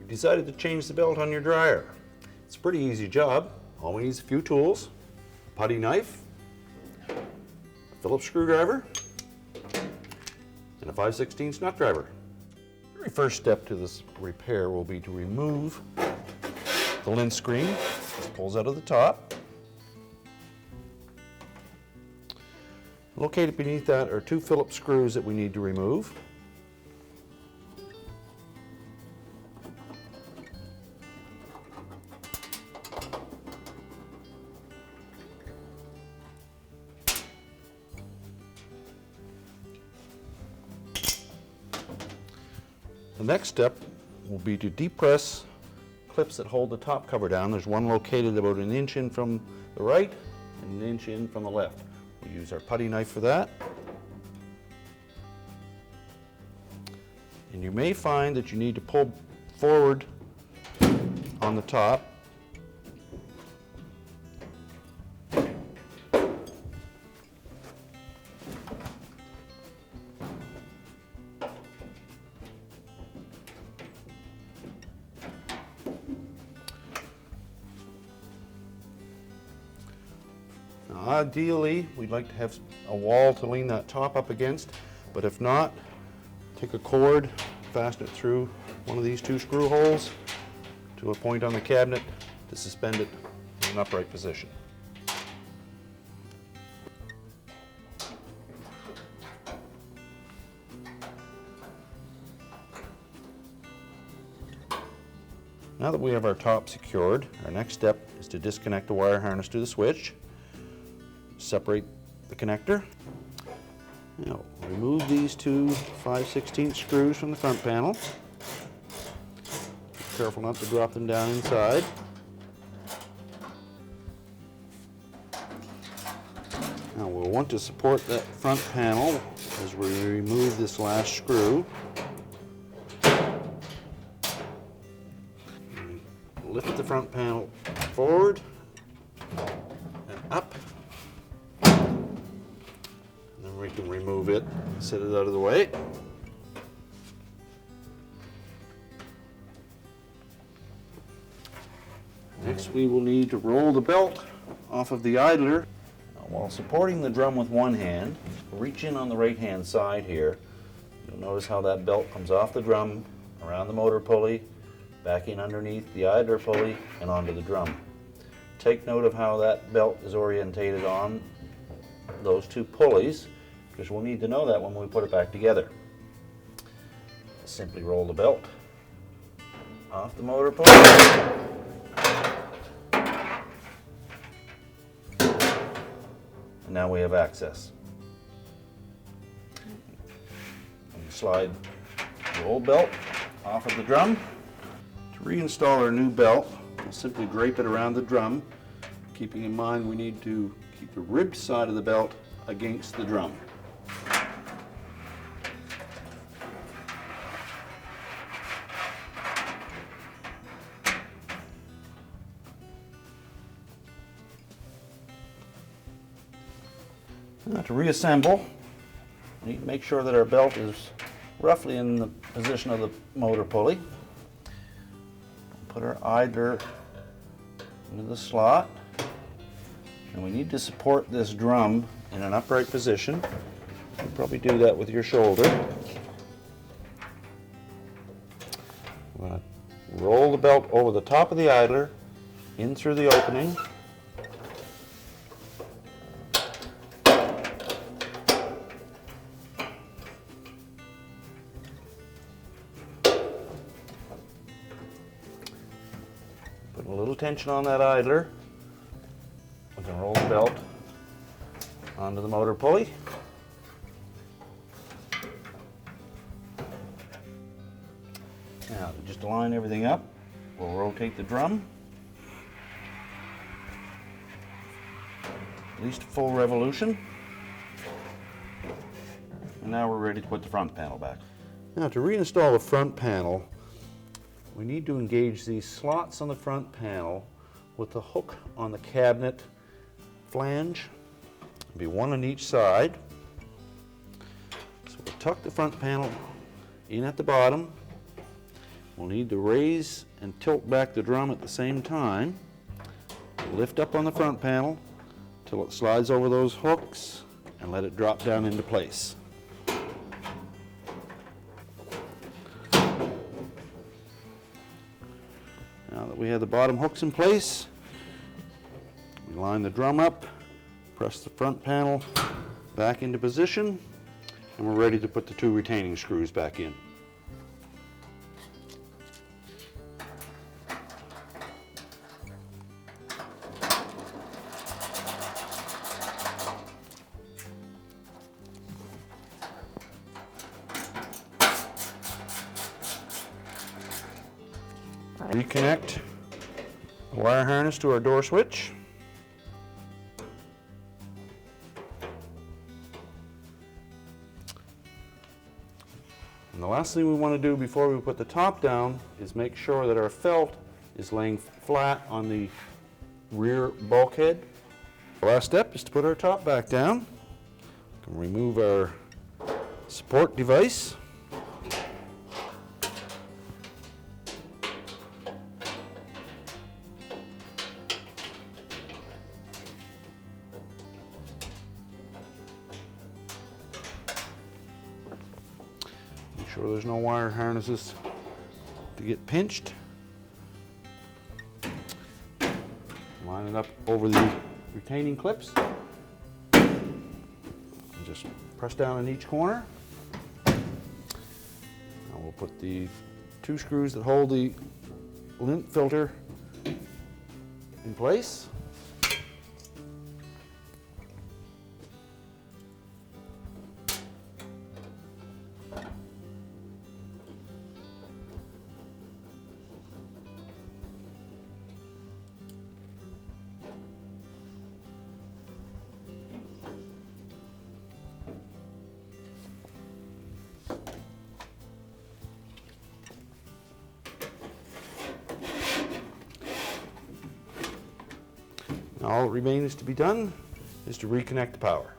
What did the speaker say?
decided to change the belt on your dryer. It's a pretty easy job. All we need is a few tools, a putty knife, a Phillips screwdriver, and a 5/16 nut driver. The very first step to this repair will be to remove the lint screen. This pulls out of the top. Located beneath that are two Phillips screws that we need to remove. The next step will be to depress clips that hold the top cover down. There's one located about an inch in from the right and an inch in from the left. We use our putty knife for that. And you may find that you need to pull forward on the top. Ideally, we'd like to have a wall to lean that top up against, but if not, take a cord, fasten it through one of these two screw holes to a point on the cabinet to suspend it in an upright position. Now that we have our top secured, our next step is to disconnect the wire harness to the switch. Separate the connector. Now, remove these two 5/16 screws from the front panel. Be careful not to drop them down inside. Now, we'll want to support that front panel as we remove this last screw. Lift the front panel forward and up. We can remove it, set it out of the way. Next, we will need to roll the belt off of the idler. Now, while supporting the drum with one hand, reach in on the right-hand side here. You'll notice how that belt comes off the drum, around the motor pulley, back in underneath the idler pulley, and onto the drum. Take note of how that belt is orientated on those two pulleys, because we'll need to know that when we put it back together. Simply roll the belt off the motor pulley. And now we have access. And slide the old belt off of the drum. To reinstall our new belt, we'll simply drape it around the drum, keeping in mind we need to keep the ribbed side of the belt against the drum. Now to reassemble, we need to make sure that our belt is roughly in the position of the motor pulley. Put our idler into the slot, and we need to support this drum in an upright position. You can probably do that with your shoulder. We're going to roll the belt over the top of the idler, in through the opening. Put a little tension on that idler. We can roll the belt onto the motor pulley. Now, to just line everything up, we'll rotate the drum. At least a full revolution. And now we're ready to put the front panel back. Now, to reinstall the front panel, we need to engage these slots on the front panel with the hook on the cabinet flange. It'll be one on each side. So we'll tuck the front panel in at the bottom, we'll need to raise and tilt back the drum at the same time. Lift up on the front panel till it slides over those hooks and let it drop down into place. Now that we have the bottom hooks in place, we line the drum up, press the front panel back into position, and we're ready to put the 2 retaining screws back in. Reconnect the wire harness to our door switch. And the last thing we want to do before we put the top down is make sure that our felt is laying flat on the rear bulkhead. The last step is to put our top back down. We can remove our support device. Make sure there's no wire harnesses to get pinched. Line it up over the retaining clips. And just press down in each corner. Now we'll put the 2 screws that hold the lint filter in place. All that remains to be done is to reconnect the power.